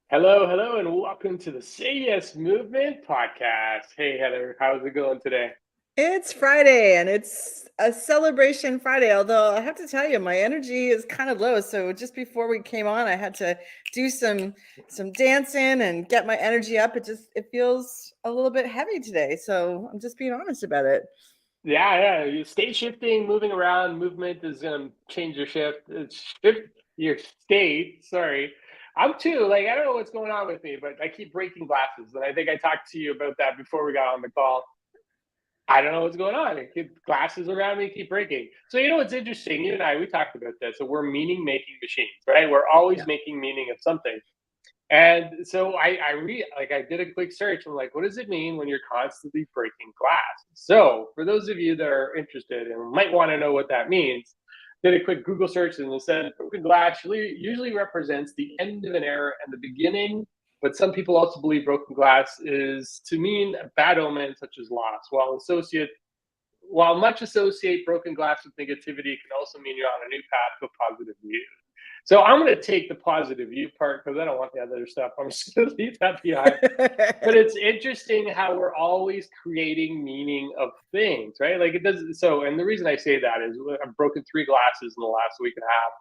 Hello, hello, and welcome to the Say Yes Movement podcast. Hey, Heather, how's it going today? It's Friday and it's a celebration Friday. Although I have to tell you, my energy is kind of low. So just before we came on, I had to do some dancing and get my energy up. It feels a little bit heavy today. So I'm just being honest about it. Yeah, you state shifting, moving around, movement is gonna change your shift your state. Sorry, I'm too. Like I don't know what's going on with me, but I keep breaking glasses, and I think I talked to you about that before we got on the call. I don't know what's going on. I keep glasses around me keep breaking. So you know what's interesting? You and I we talked about this. So we're meaning making machines, right? We're always Yeah. making meaning of something. And so I did a quick search. I'm like, what does it mean when you're constantly breaking glass? So for those of you that are interested and might want to know what that means, did a quick Google search and it said broken glass usually represents the end of an era and the beginning. But some people also believe broken glass is to mean a bad omen such as loss. While much associate broken glass with negativity, it can also mean you're on a new path to a positive view. So I'm going to take the positive view part because I don't want the other stuff. I'm just going to leave that behind. But it's interesting how we're always creating meaning of things, right? Like it does. So, and the reason I say that is I've broken three glasses in the last week and a half,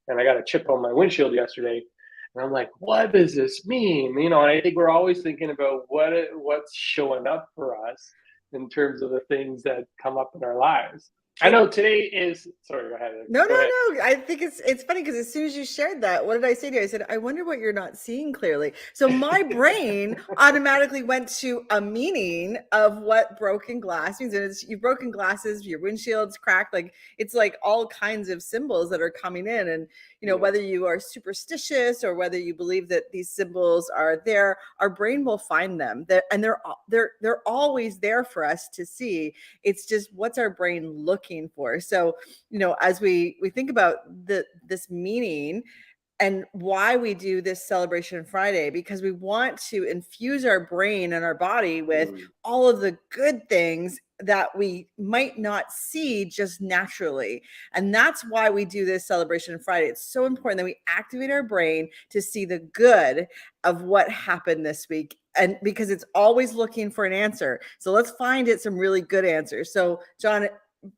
and I got a chip on my windshield yesterday. And I'm like, what does this mean? And I think we're always thinking about what's showing up for us in terms of the things that come up in our lives. I It know today is sorry, go ahead. No, no, Go ahead. no. I think it's funny because as soon as you shared that, what did I say to you? I said, I wonder what you're not seeing clearly. So my brain automatically went to a meaning of what broken glass means. And it's you've broken glasses, your windshield's cracked, like it's like all kinds of symbols that are coming in. And Yeah. whether you are superstitious or whether you believe that these symbols are there, our brain will find them. And they're always there for us to see. It's just what's our brain looking for. So as we think about this meaning and why we do this celebration Friday, because we want to infuse our brain and our body with Mm. all of the good things that we might not see just naturally. And that's why we do this celebration Friday. It's so important that we activate our brain to see the good of what happened this week. And because it's always looking for an answer. So let's find it some really good answers. So, John,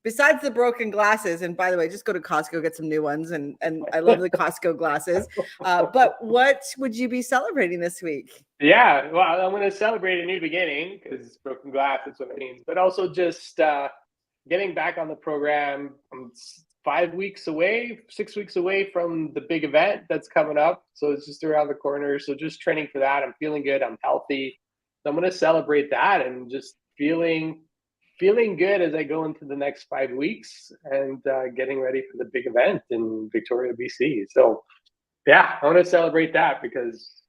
besides the broken glasses, and by the way, just go to Costco, get some new ones, and I love the Costco glasses. But what would you be celebrating this week? Yeah, well, I'm going to celebrate a new beginning because broken glass, that's what it means. But also just getting back on the program. I'm 5 weeks away, 6 weeks away from the big event that's coming up. So it's just around the corner. So just training for that. I'm feeling good. I'm healthy. So I'm going to celebrate that and just feeling good as I go into the next 5 weeks and getting ready for the big event in Victoria, BC. So yeah, I want to celebrate that because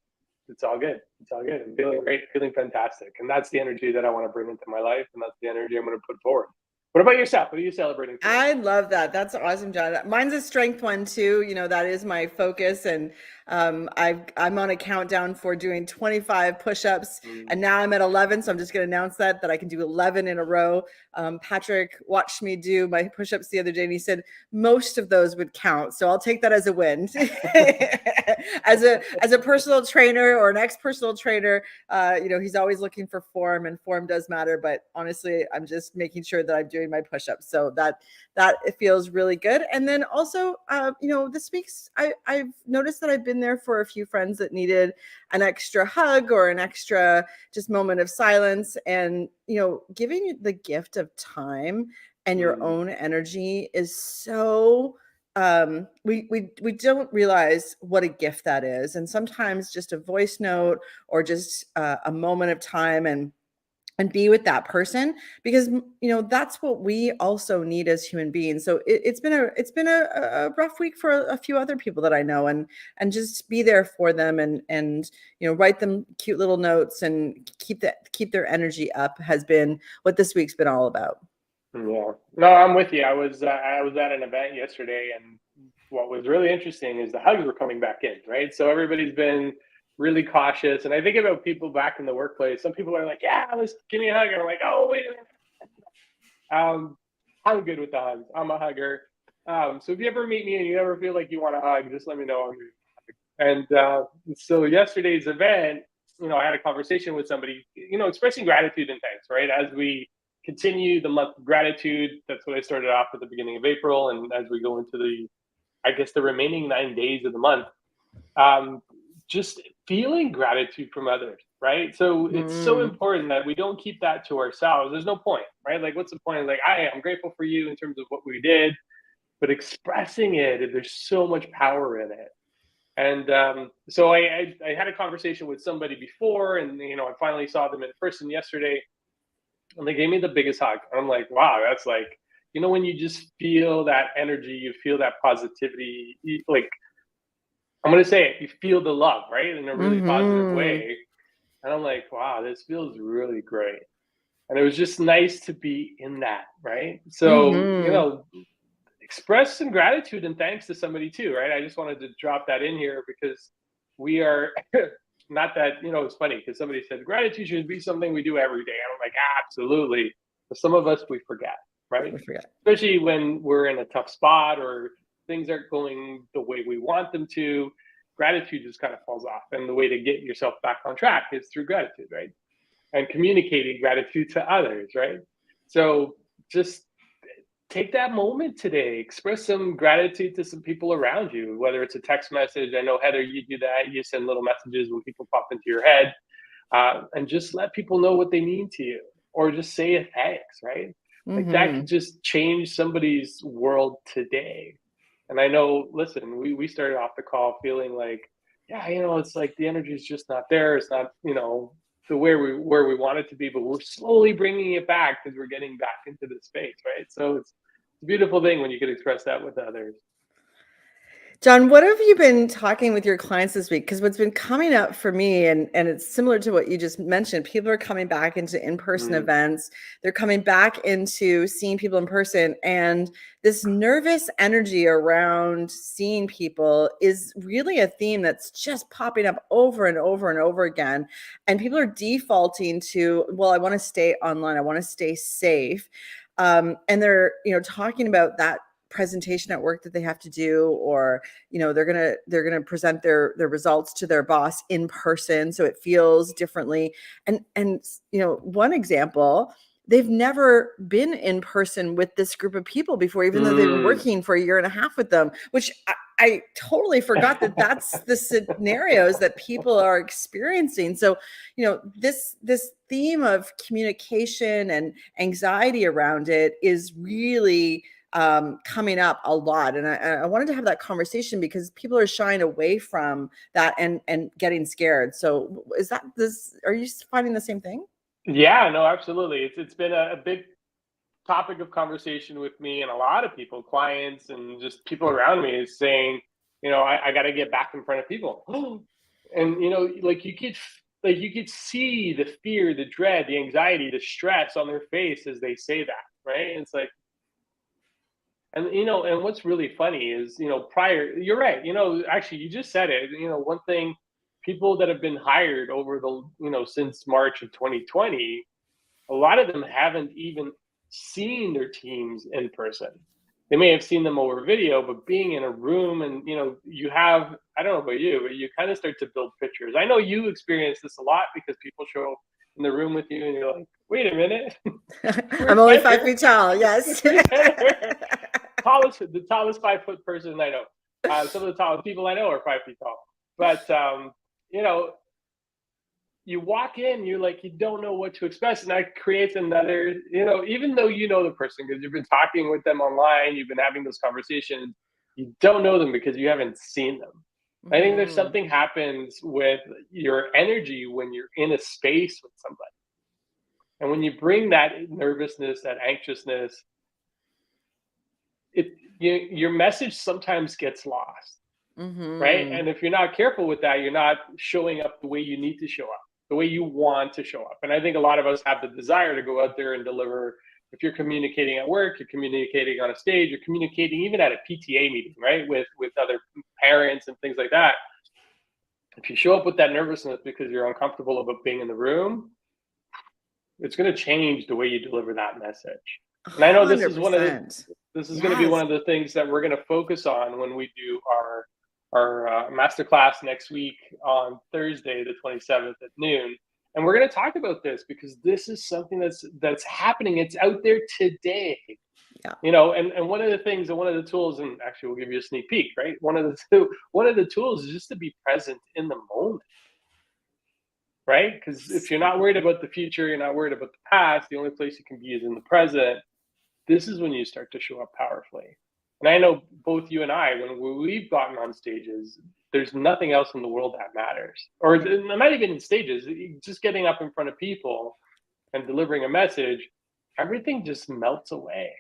it's all good. It's all good. I'm feeling great, feeling fantastic. And that's the energy that I want to bring into my life. And that's the energy I'm going to put forward. What about yourself? What are you celebrating today? I love that. That's awesome, John. Mine's a strength one too. That is my focus, and I'm on a countdown for doing 25 push-ups, Mm. and now I'm at 11. So I'm just going to announce that I can do 11 in a row. Patrick watched me do my push-ups the other day, and he said most of those would count. So I'll take that as a win. As a personal trainer or an ex-personal trainer, he's always looking for form, and form does matter. But honestly, I'm just making sure that I'm doing my push-ups. So that it feels really good. And then also, this week's I've noticed that I've been there for a few friends that needed an extra hug or an extra just moment of silence. And giving the gift of time and your Mm. own energy is so we don't realize what a gift that is. And sometimes just a voice note or just a moment of time and be with that person, because that's what we also need as human beings. So it's been a rough week for a few other people that I know, and just be there for them, and write them cute little notes and keep their energy up has been what this week's been all about. Yeah. No, I'm with you. I was at an event yesterday, and what was really interesting is the hugs were coming back in, right? So everybody's been really cautious, and I think about people back in the workplace. Some people are like, "Yeah, let's give me a hug," and I'm like, "Oh, wait a minute." Um, I'm good with the hugs. I'm a hugger. So if you ever meet me and you ever feel like you want a hug, just let me know. And so yesterday's event, I had a conversation with somebody, expressing gratitude and thanks, right? As we continue the month of gratitude, that's what I started off at the beginning of April. And as we go into the remaining 9 days of the month, um, just feeling gratitude from others, right? So it's so Mm, important that we don't keep that to ourselves. There's no point, right? Like, what's the point? Like, I'm grateful for you in terms of what we did, but expressing it, there's so much power in it. And so I had a conversation with somebody before, and I finally saw them in person yesterday, and they gave me the biggest hug. And I'm like, wow, that's like, when you just feel that energy, you feel that positivity, like, I'm gonna say it, you feel the love, right, in a really positive mhm, way. And I'm like, wow, this feels really great. And it was just nice to be in that, right? So, mhm. express some gratitude and thanks to somebody too, right? I just wanted to drop that in here because we are not that, it's funny because somebody said gratitude should be something we do every day. And I'm like, absolutely. But some of us, we forget, right? I forget. Especially when we're in a tough spot or things aren't going the way we want them to. Gratitude just kind of falls off. And the way to get yourself back on track is through gratitude, right? And communicating gratitude to others, right? So just take that moment today, express some gratitude to some people around you, whether it's a text message. I know, Heather, you do that. You send little messages when people pop into your head, and just let people know what they mean to you, or just say a thanks, right? Like, that could Mhm. just change somebody's world today. And I know, listen, we started off the call feeling like, yeah, it's like the energy is just not there. It's not, the where we want it to be, but we're slowly bringing it back because we're getting back into the space, right? So it's a beautiful thing when you can express that with others. John, what have you been talking with your clients this week? Because what's been coming up for me, and it's similar to what you just mentioned, people are coming back into in-person Mm, events. They're coming back into seeing people in person, and this nervous energy around seeing people is really a theme that's just popping up over and over and over again. And people are defaulting to, well, I want to stay online, I want to stay safe. And they're, talking about that presentation at work that they have to do, or they're gonna present their results to their boss in person, so it feels differently. And one example, they've never been in person with this group of people before, even though they've been mm. working for a year and a half with them, which I totally forgot that that's the scenarios that people are experiencing. So this theme of communication and anxiety around it is really coming up a lot. And I wanted to have that conversation because people are shying away from that and getting scared. So is that this, are you finding the same thing? Yeah, no, absolutely. It's been a big topic of conversation with me and a lot of people, clients, and just people around me, is saying, I got to get back in front of people. And like, you could see the fear, the dread, the anxiety, the stress on their face as they say that, right? And it's like, and and what's really funny is, prior, you're right, actually you just said it, one thing, people that have been hired over the, since March of 2020, a lot of them haven't even seen their teams in person. They may have seen them over video, but being in a room, and you have, I don't know about you, but you kind of start to build pictures. I know you experience this a lot because people show up in the room with you and you're like, wait a minute, I'm where's only five Heather? feet tall. Yes. Where's Heather? The tallest 5 foot person I know. Some of the tallest people I know are 5 feet tall. But you know, you walk in, you're like, you don't know what to expect, and that creates another, even though you know the person because you've been talking with them online, you've been having those conversations, you don't know them because you haven't seen them. I think there's Mhm. something happens with your energy when you're in a space with somebody, and when you bring that nervousness, that anxiousness, it your message sometimes gets lost, right? Mhm. And if you're not careful with that, you're not showing up the way you need to show up, the way you want to show up. And I think a lot of us have the desire to go out there and deliver. If you're communicating at work, you're communicating on a stage, you're communicating even at a PTA meeting, right? With other parents and things like that. If you show up with that nervousness because you're uncomfortable about being in the room, it's going to change the way you deliver that message. And I know this is one of the 100%. this is going to be one Yes. of the things that we're going to focus on when we do our masterclass next week on Thursday, the 27th at noon. And we're going to talk about this because this is something that's happening. It's out there today. Yeah. And one of the things and one of the tools, and actually we'll give you a sneak peek, right? One of the tools is just to be present in the moment, right? Because if you're not worried about the future, you're not worried about the past, the only place you can be is in the present. This is when you start to show up powerfully. And I know both you and I, when we've gotten on stages, there's nothing else in the world that matters. Or not even in stages, just getting up in front of people and delivering a message, everything just melts away.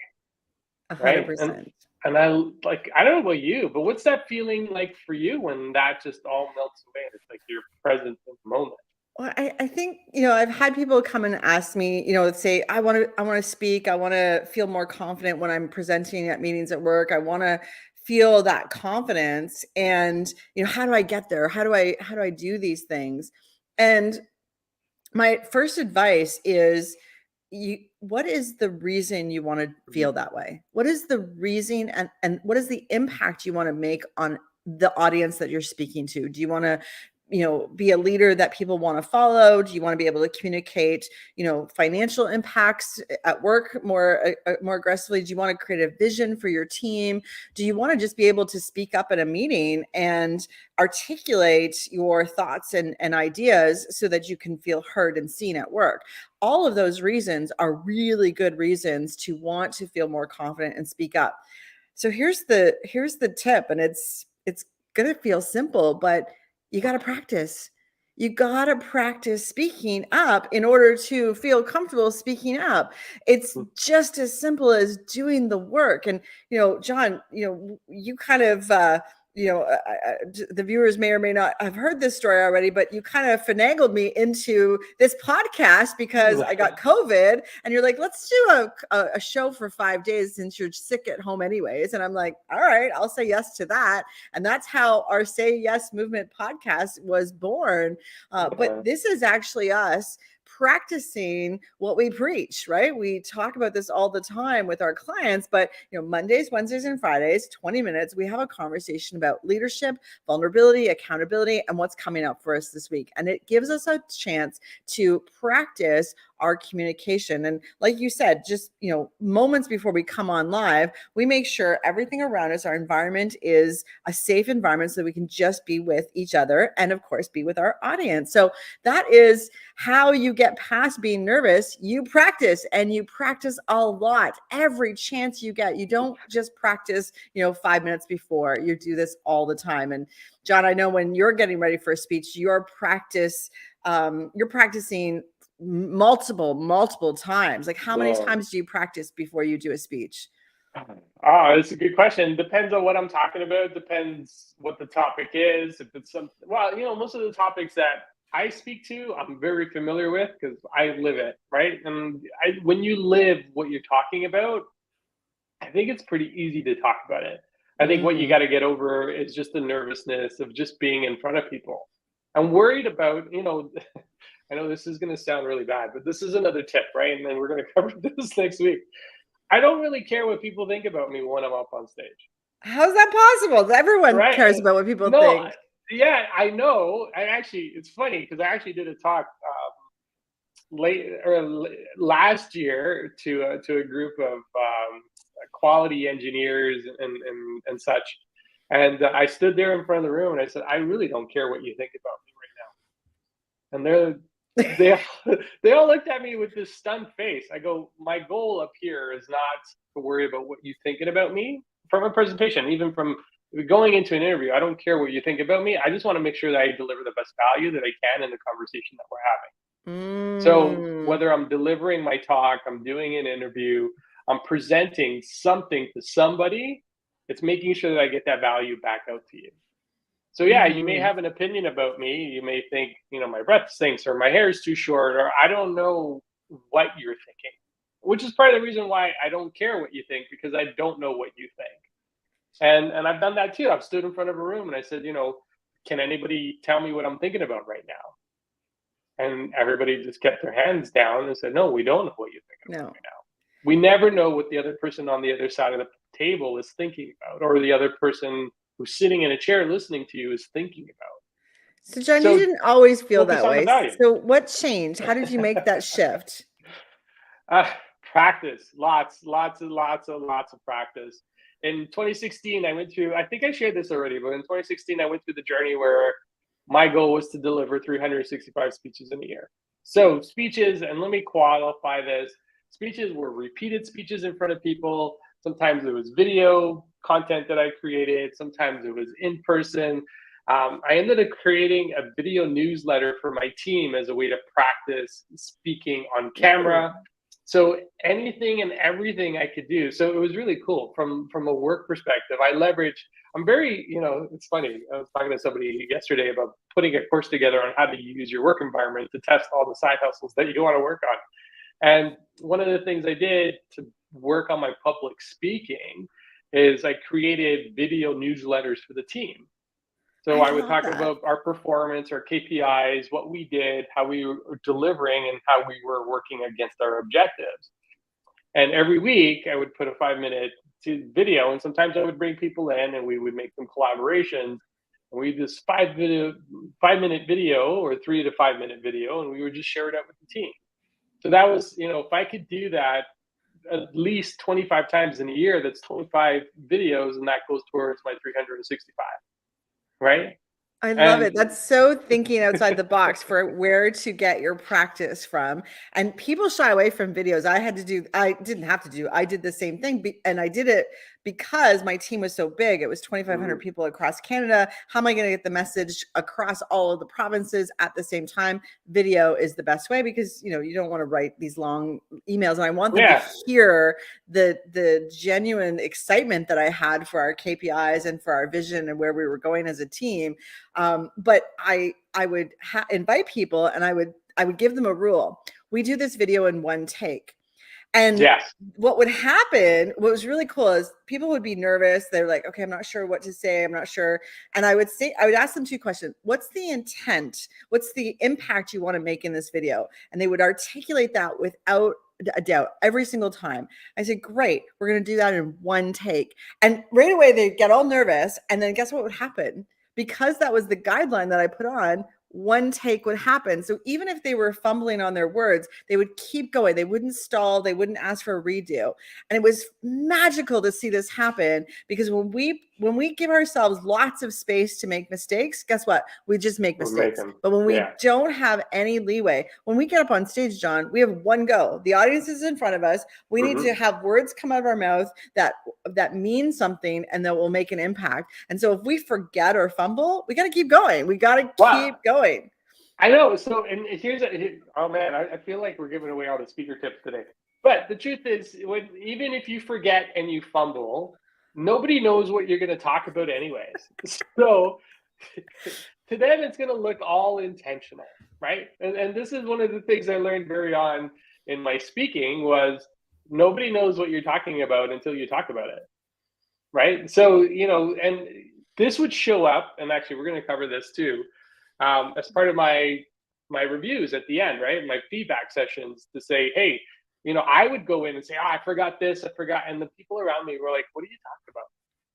Right. 100%. And I don't know about you, but what's that feeling like for you when that just all melts away? It's like you're present in the moment. Well, I think, I've had people come and ask me, say, I want to speak. I want to feel more confident when I'm presenting at meetings at work. I want to feel that confidence. And, how do I get there? How do I do these things? And my first advice is, what is the reason you want to feel that way? What is the reason and what is the impact you want to make on the audience that you're speaking to? Do you want to be a leader that people want to follow? Do you want to be able to communicate, financial impacts at work more aggressively? Do you want to create a vision for your team? Do you want to just be able to speak up at a meeting and articulate your thoughts and ideas so that you can feel heard and seen at work? All of those reasons are really good reasons to want to feel more confident and speak up. So here's the tip, and it's going to feel simple, but you got to practice. You got to practice speaking up in order to feel comfortable speaking up. It's just as simple as doing the work. And, John, you kind of, the viewers may or may not have heard this story already, but you kind of finagled me into this podcast because I got COVID, and you're like, let's do a show for 5 days since you're sick at home anyways. And I'm like, all right, I'll say yes to that. And that's how our Say Yes Movement podcast was born. But this is actually us practicing what we preach, right? We talk about this all the time with our clients, but Mondays, Wednesdays, and Fridays, 20 minutes, we have a conversation about leadership, vulnerability, accountability, and what's coming up for us this week. And it gives us a chance to practice our communication. And like you said, just, moments before we come on live, we make sure everything around us, our environment, is a safe environment so that we can just be with each other and, of course, be with our audience. So that is how you get past being nervous. You practice, and you practice a lot every chance you get. You don't just practice, 5 minutes before. You do this all the time. And John, I know when you're getting ready for a speech, you're practicing multiple times. Like, how many times do you practice before you do a speech? Oh, that's a good question. Depends on what I'm talking about. Depends what the topic is. If it's most of the topics that I speak to, I'm very familiar with because I live it, right? And when you live what you're talking about, I think it's pretty easy to talk about it. I think what you got to get over is just the nervousness of just being in front of people. I'm worried about, I know this is going to sound really bad, but this is another tip, right? And then we're going to cover this next week. I don't really care what people think about me when I'm up on stage. How's that possible? Everyone cares about what people think. Yeah, I know. It's funny because I actually did a talk last year to a group of quality engineers and such. And I stood there in front of the room and I said, I really don't care what you think about me right now. And they all looked at me with this stunned face. I go, my goal up here is not to worry about what you're thinking about me from a presentation, even from going into an interview. I don't care what you think about me. I just want to make sure that I deliver the best value that I can in the conversation that we're having. So whether I'm delivering my talk, I'm doing an interview, I'm presenting something to somebody, it's making sure that I get that value back out to you. So yeah, you may have an opinion about me. You may think, my breath stinks or my hair is too short, or I don't know what you're thinking, which is part of the reason why I don't care what you think, because I don't know what you think. And I've done that too. I've stood in front of a room and I said, can anybody tell me what I'm thinking about right now? And everybody just kept their hands down and said, no, we don't know what you're thinking about right now. We never know what the other person on the other side of the table is thinking about, or the other person who's sitting in a chair listening to you is thinking about. So, John, you So didn't always feel focus that on the way. value. So, what changed? How did you make that shift? Uh, Practice, lots of practice. In 2016, I went through, I think I shared this already, but in 2016, I went through the journey where my goal was to deliver 365 speeches in a year. So, speeches, and let me qualify this, speeches were repeated speeches in front of people. Sometimes it was video content that I created, sometimes it was in person. I ended up creating a video newsletter for my team as a way to practice speaking on camera. So anything and everything I could do. So it was really cool from a work perspective. I leverage. I'm very, it's funny. I was talking to somebody yesterday about putting a course together on how to use your work environment to test all the side hustles that you want to work on. And one of the things I did to work on my public speaking is I created video newsletters for the team. So I I would love talk that. about our performance, our KPIs, what we did, how we were delivering, and how we were working against our objectives. And every week I would put a 5-minute video, and sometimes I would bring people in and we would make them collaborations. And we do this 5-minute video or 3 to 5 minute video, and we would just share it out with the team. So that was, if I could do that at least 25 times in a year, that's 25 videos, and that goes towards my 365. Right? I love And it. That's so thinking outside the box for where to get your practice from. And people shy away from videos. I didn't have to do, I did the same thing. And I did it because my team was so big. It was 2,500 people across Canada. How am I going to get the message across all of the provinces at the same time? Video is the best way because, you don't want to write these long emails. And I want them to hear the genuine excitement that I had for our KPIs and for our vision and where we were going as a team. But I would invite people, and I would give them a rule. We do this video in one take. And what would happen, what was really cool is people would be nervous. They're like, okay, I'm not sure what to say. I'm not sure. And I would ask them 2 questions. What's the intent? What's the impact you want to make in this video? And they would articulate that without a doubt every single time. I said, great, we're going to do that in one take. And right away they get all nervous. And then guess what would happen? Because that was the guideline that I put on, one take would happen. So even if they were fumbling on their words, they would keep going. They wouldn't stall. They wouldn't ask for a redo. And it was magical to see this happen because when we give ourselves lots of space to make mistakes, guess what? We just make mistakes. But when we don't have any leeway, when we get up on stage, John, we have one go. The audience is in front of us. We need to have words come out of our mouth that mean something and that will make an impact. And so if we forget or fumble, we got to keep going. We got to keep going. I know. So, and oh man, I feel like we're giving away all the speaker tips today. But the truth is, even if you forget and you fumble, nobody knows what you're going to talk about anyways. So to them, it's going to look all intentional, right? And this is one of the things I learned very on in my speaking was nobody knows what you're talking about until you talk about it, right? So, and this would show up, and actually we're going to cover this too, as part of my reviews at the end, right? My feedback sessions to say, hey, I would go in and say, I forgot this, I forgot. And the people around me were like, what are you talking about?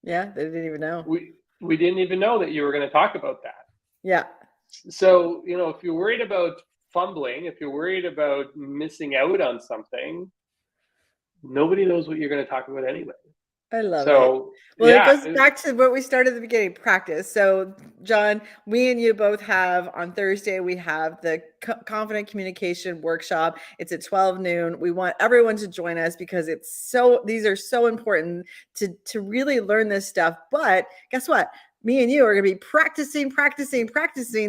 Yeah, they didn't even know. We didn't even know that you were going to talk about that. Yeah. So, if you're worried about fumbling, if you're worried about missing out on something, nobody knows what you're going to talk about anyway. I love it. Well, it goes back to what we started at the beginning, practice. So, John, we and you both have on Thursday, we have the Confident Communication Workshop. It's at 12 noon. We want everyone to join us because these are so important to really learn this stuff. But guess what? Me and you are going to be practicing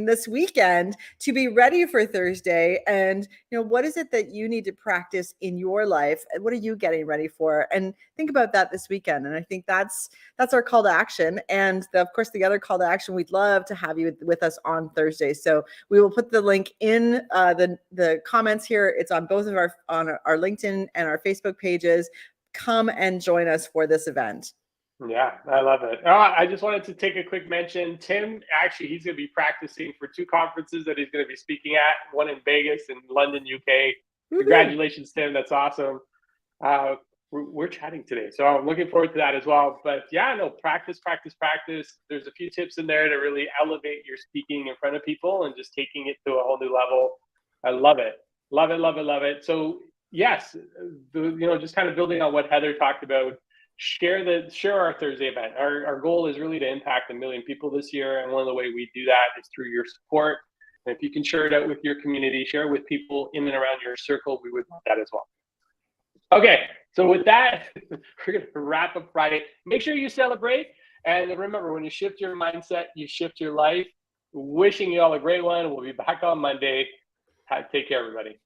this weekend to be ready for Thursday. And, what is it that you need to practice in your life? And what are you getting ready for? And think about that this weekend. And I think that's our call to action. And of course, the other call to action, we'd love to have you with us on Thursday. So we will put the link in the comments here. It's on both of our LinkedIn and our Facebook pages. Come and join us for this event. Yeah, I love it. I just wanted to take a quick mention. Tim, actually, he's going to be practicing for 2 conferences that he's going to be speaking at, one in Vegas and London, UK. Congratulations, Tim. That's awesome. we're chatting today. So I'm looking forward to that as well. But yeah, no, practice, practice, practice. There's a few tips in there to really elevate your speaking in front of people and just taking it to a whole new level. I love it. Love it, love it, love it. So yes, just kind of building on what Heather talked about, share our Thursday event. Our goal is really to impact 1 million people this year. And one of the way we do that is through your support. And if you can share it out with your community, share it with people in and around your circle, we would want that as well. Okay, so with that, we're going to wrap up Friday. Make sure you celebrate. And remember, when you shift your mindset, you shift your life. Wishing you all a great one. We'll be back on Monday. Take care, everybody.